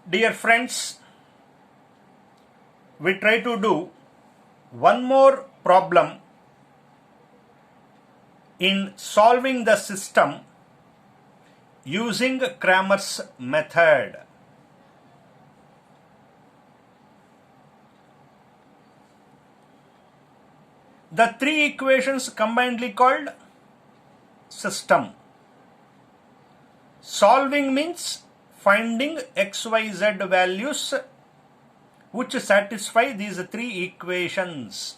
Dear friends, we try to do one more problem in solving the system using Cramer's method. The three equations combinedly called system. Solving means finding xyz values which satisfy these three equations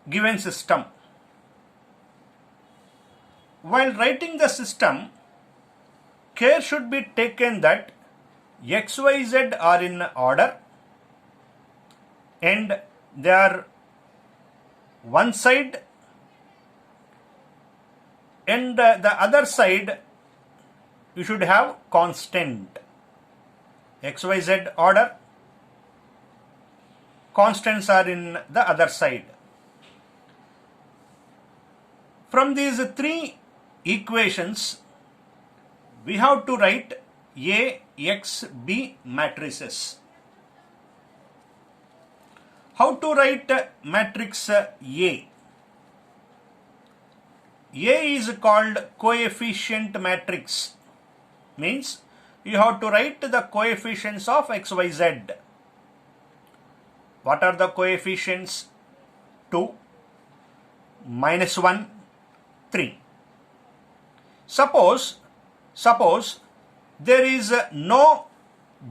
given system. While writing the system, care should be taken that xyz are in order and they are one side and the other side you should have constant. XYZ order, constants are in the other side. From these three equations, we have to write A, X, B matrices. How to write matrix A? A is called coefficient matrix. Means you have to write the coefficients of xyz. What are the coefficients? 2, -1, 3. Suppose there is no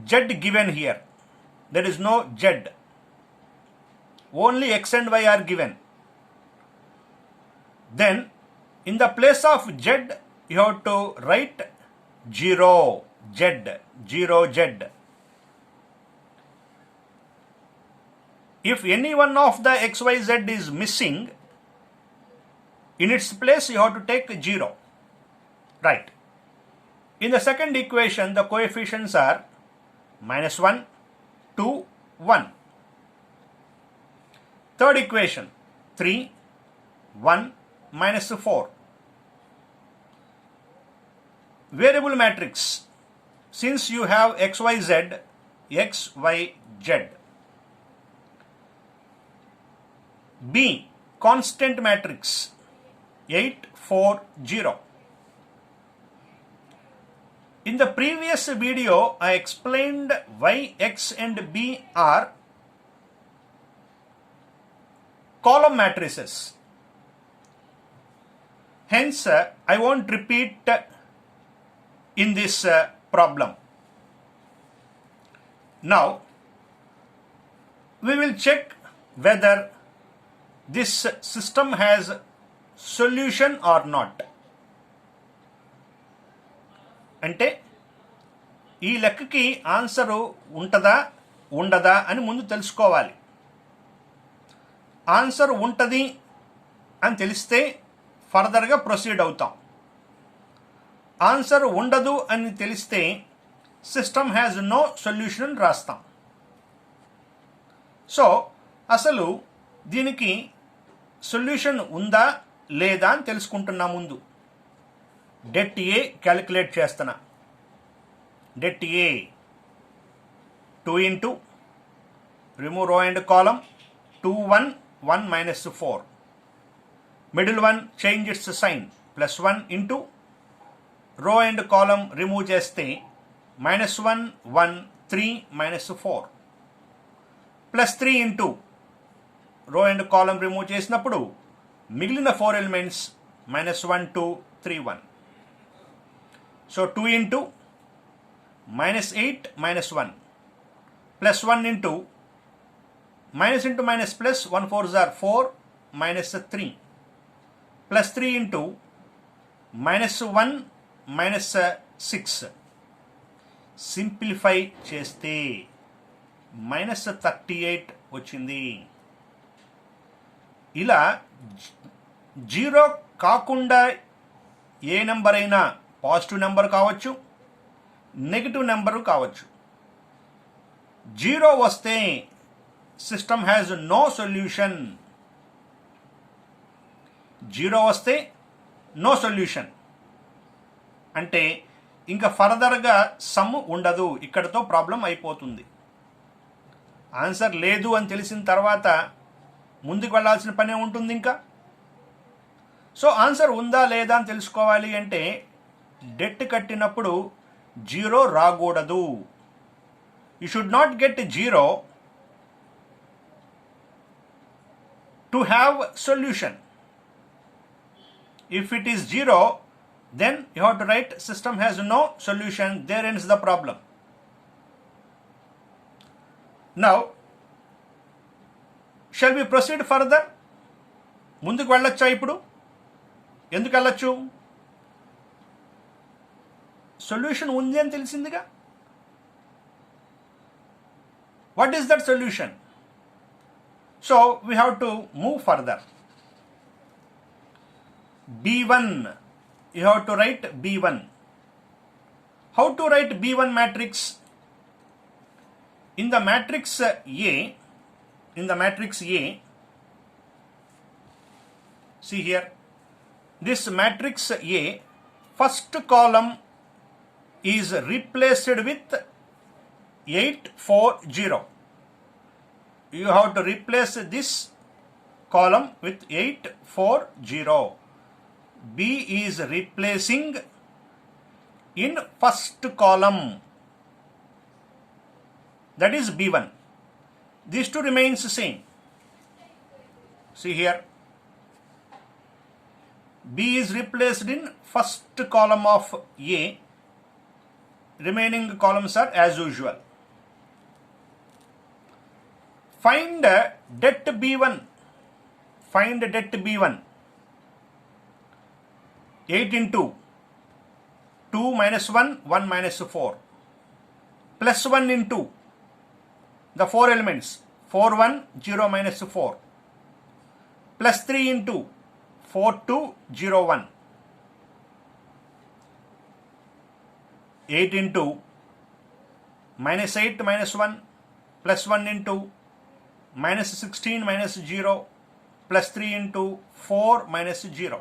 z given here. There is no z. Only x and y are given. Then in the place of z you have to write 0 z. If any one of the xyz is missing, in its place you have to take 0. Right. In the second equation, the coefficients are -1, 2, 1. Third equation, 3, 1, -4. Variable matrix. Since you have xyz, xyz. B, constant matrix, 8, 4, 0. In the previous video, I explained why x and b are column matrices. Hence, I won't repeat in this problem. Now, we will check whether this system has solution or not. అంటే ఈ లెక్కకి answer ఉంటుందా ఉండదా అని ముందు తెలుసుకోవాలి. Answer ఉంటుంది అని తెలిస్తే ఫర్దర్గా ప్రొసీడ్ అవుతాం. ఆన్సర్ ఉండదు అని తెలిస్తే సిస్టమ్ హ్యాజ్ నో సొల్యూషన్ అని రాస్తాం. సో అసలు దీనికి సొల్యూషన్ ఉందా లేదా అని తెలుసుకుంటున్నా. ముందు డెట్ ఏ క్యాలిక్యులేట్ చేస్తున్నా. Det A 2 into remove row and column 2 1 1 minus 4. Middle one change its sign +1 into row and column remove చేస్తే -1 1 3 -4 +3 into row and column remove చేసినప్పుడు మిగిలిన 4 elements -1 2 3 1. So 2 into -8 -1 +1 into minus into minus plus 1 4s are 4 -3 +3 into -1 -6. Simplify చేస్తే -38 వచ్చింది. ఇలా 0 కాకుండా ఏ number అయినా positive number కావచ్చు, negative number కావచ్చు. 0 వస్తే సిస్టమ్ హ్యాజ్ నో సొల్యూషన్. 0 వస్తే నో సొల్యూషన్ అంటే ఇంకా ఫర్దర్గా సమ్ ఉండదు, ఇక్కడతో ప్రాబ్లం అయిపోతుంది. ఆన్సర్ లేదు అని తెలిసిన తర్వాత ముందుకు వెళ్ళాల్సిన పనే ఉంటుంది ఇంకా. సో ఆన్సర్ ఉందా లేదా అని తెలుసుకోవాలి అంటే డెట్ కట్టినప్పుడు జీరో రాకూడదు. You should not get zero to have solution. If it is zero, then you have to write system has no solution, there ends the problem. Now, shall we proceed further? ముందుకు వెళ్ళొచ్చా ఇప్పుడు? ఎందుకు వెళ్ళొచ్చు? Solution ఉంది అని తెలిసిందిగా. What is that solution? So, we have to move further. B1, you have to write B1. How to write B1 matrix? In the matrix A, see here, this matrix A, first column is replaced with 840. You have to replace this column with 840. B is replacing in first column, that is B1. These two remains same. See here, B is replaced in first column of A, remaining columns are as usual. Find det B1. Find det B1. 8 into 2 minus 1, 1 minus 4, plus 1 into the 4 elements, 4, 1, 0 minus 4, plus 3 into 4, 2, 0, 1, 8 into minus 8 minus 1, plus 1 into minus 16 minus 0, plus 3 into 4 minus 0.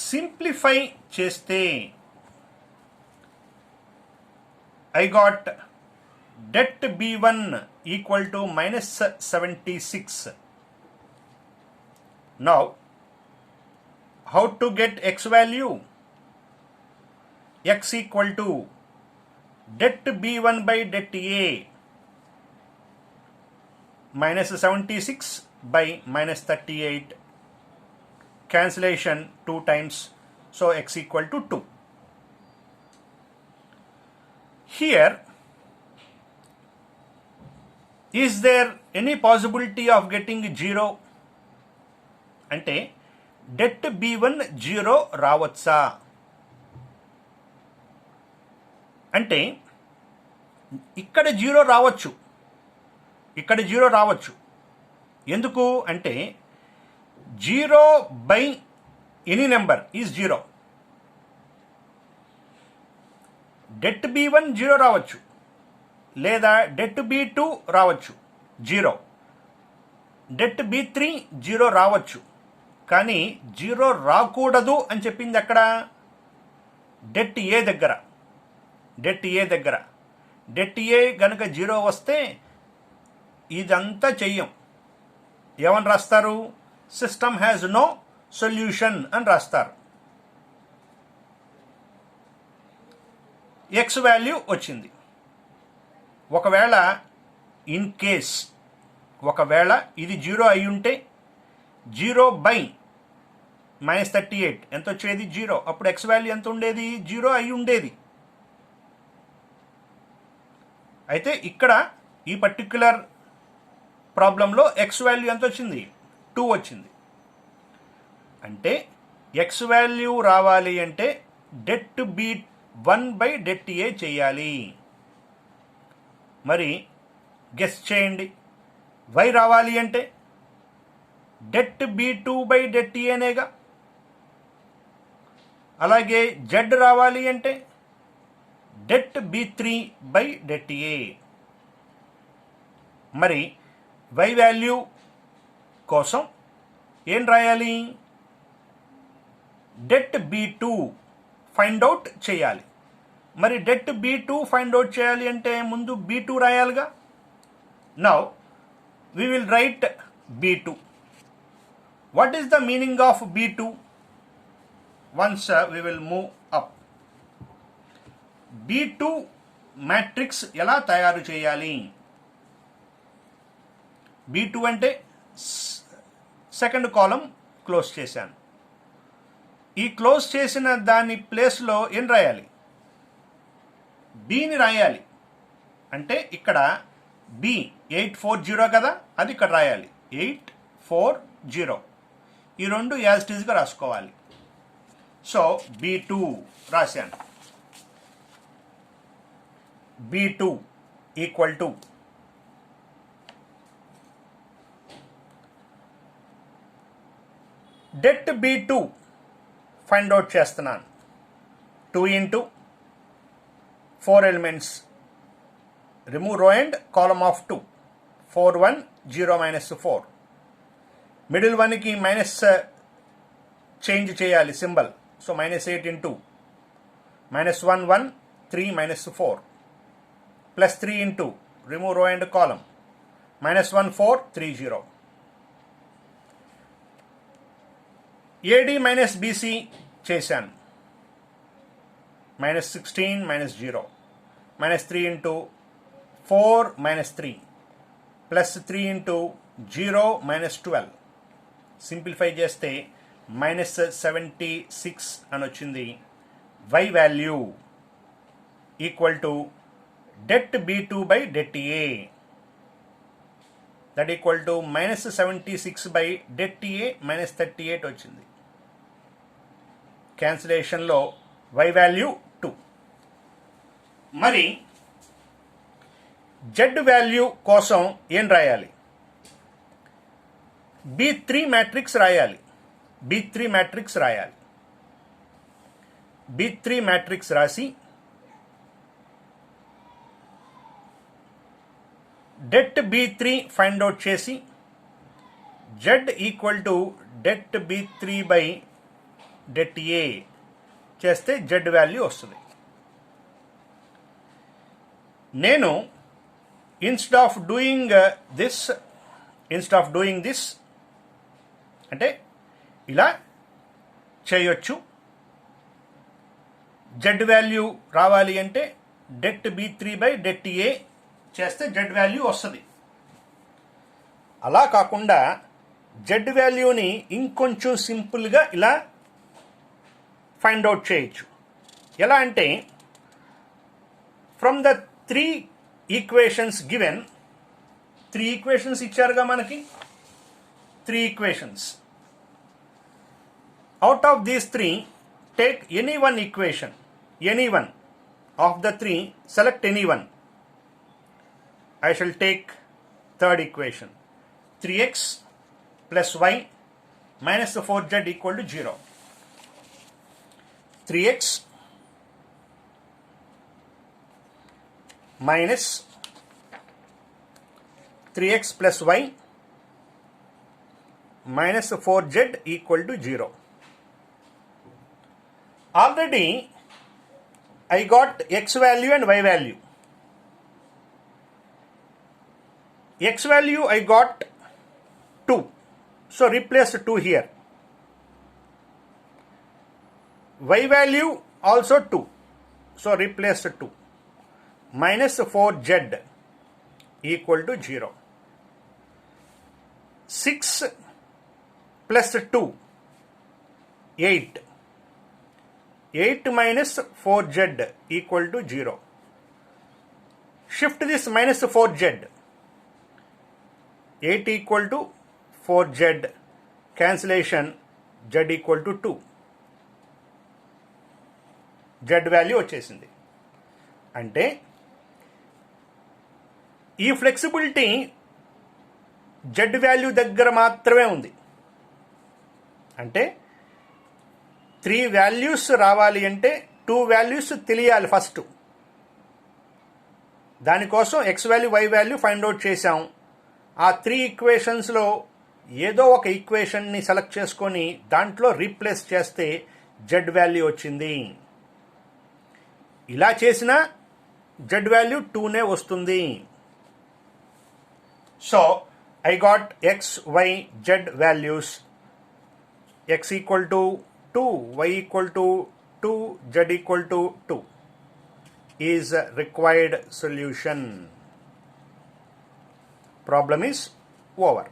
Simplify చేస్తే I got det B1 equal to minus 76. Now, how to get x value? X equal to det B1 by det A minus 76 by minus 38. Cancellation 2 times, so x equal to 2. Here, is there any possibility of getting 0? అంటే det B1 0 రావచ్చా అంటే ఇక్కడ 0 రావచ్చు, ఇక్కడ 0 రావచ్చు. ఎందుకు అంటే 0 by any number is 0. det B1 0 రావచ్చు, లేదా det B2 రావచ్చు 0, det B3 0 రావచ్చు. కానీ 0 రాకూడదు అని చెప్పింది అక్కడ det A దగ్గర. det A దగ్గర det A గనక 0 వస్తే ఇదంతా చెయ్యం. ఏమని రాస్తారు? సిస్టమ్ హ్యాజ్ నో సొల్యూషన్ అని రాస్తారు. ఎక్స్ వాల్యూ వచ్చింది. ఒకవేళ ఇన్ కేస్ ఒకవేళ ఇది 0 అయి ఉంటే 0 బై మైనస్ 38 ఎంత వచ్చేది? 0. అప్పుడు ఎక్స్ వాల్యూ ఎంత ఉండేది? 0 అయి ఉండేది. అయితే ఇక్కడ ఈ పర్టిక్యులర్ ప్రాబ్లంలో ఎక్స్ వాల్యూ ఎంత వచ్చింది? 2 వచ్చింది. అంటే ఎక్స్ వాల్యూ రావాలి అంటే det B1 by det A చేయాలి. మరి గెస్ చేయండి. y రావాలి అంటే det B2 by det A నేగా. అలాగే z రావాలి అంటే det B3 by det A. మరి y వాల్యూ కోసం ఏం రాయాలి? det B2 ఫైండ్ అవుట్ చేయాలి. మరి det b2 ఫైండ్ అవుట్ చేయాలి అంటే ముందు b2 రాయాలిగా. Now we will write b2. What is the meaning of b2? Once we will move up. b2 matrix ఎలా తయారు చేయాలి? b2 అంటే సెకండ్ కాలం క్లోజ్ చేశాను. ఈ క్లోజ్ చేసిన దాని ప్లేస్లో ఏం రాయాలి? బిని రాయాలి. అంటే ఇక్కడ బి 840 కదా, అది ఇక్కడ రాయాలి 840. ఈ రెండు యాజ్ ఇట్ ఈజ్గా రాసుకోవాలి. సో b2 రాశాను. b2 equal to det b2 find out చేస్తున్నాను. 2 into 4 elements, remove row and column of 2, 4 1 0 minus 4. Middle వన్కి మైనస్ చేంజ్ చేయాలి symbol. So -8 into -1 1 3 minus 4 plus 3 into remove row and column -1 4 3 0. AD minus BC చేశాను. -16 -0 -3 into 4 -3 plus 3 into 0 -12. Simplify చేస్తే -76 అని వచ్చింది. y value equal to det b2 by det a, that equal to -76 by det a -38 వచ్చింది. క్యాన్సిలేషన్లో y value 2. మరి z value కోసం ఏం రాయాలి? b3 matrix రాయాలి. b3 మ్యాట్రిక్స్ రాయాలి. b3 మ్యాట్రిక్స్ రాసి det b3 ఫైండ్ అవుట్ చేసి z equal to det b3 by det a చేస్తే z వాల్యూ వస్తుంది. నేను ఇన్స్టెడ్ ఆఫ్ డూయింగ్ దిస్ అంటే ఇలా చేయొచ్చు. z వాల్యూ రావాలి అంటే det b3 by det a చేస్తే z వాల్యూ వస్తుంది. అలా కాకుండా z వాల్యూని ఇంకొంచెం సింపుల్గా ఇలా ఫైండ్ అవుట్ చేయొచ్చు. ఎలా అంటే from the 3 equations given, 3 equations ఇచ్చారుగా మనకి, 3 equations. Out of these 3 take any one equation, any one of the 3, select any one. I shall take third equation, 3x plus y minus 4z equal to 0. 3x minus 3x plus y minus 4z equal to 0. Already I got x value and y value. X value I got 2, so replace 2 here. Y value also 2, so replace 2. Minus 4z equal to 0. 6 plus 2, 8. 8 minus 4z equal to 0. Shift this minus 4z. 8 equal to 4z, cancellation, z equal to 2. z value వచ్చేసింది. అంటే ఈ flexibility z value దగ్గర మాత్రమే ఉంది. అంటే 3 values రావాలి అంటే 2 values తెలియాలి ఫస్ట్. దానికోసం x value y value find out చేసాం. ఆ 3 ఈక్వేషన్స్లో ఏదో ఒక ఈక్వేషన్ని సెలెక్ట్ చేసుకొని దాంట్లో రీప్లేస్ చేస్తే z వాల్యూ వచ్చింది. ఇలా చేసినా z వాల్యూ 2నే వస్తుంది. So I got x, y, z values. X equal to 2, y equal to 2, z equal to 2 is a required solution. Problem is over.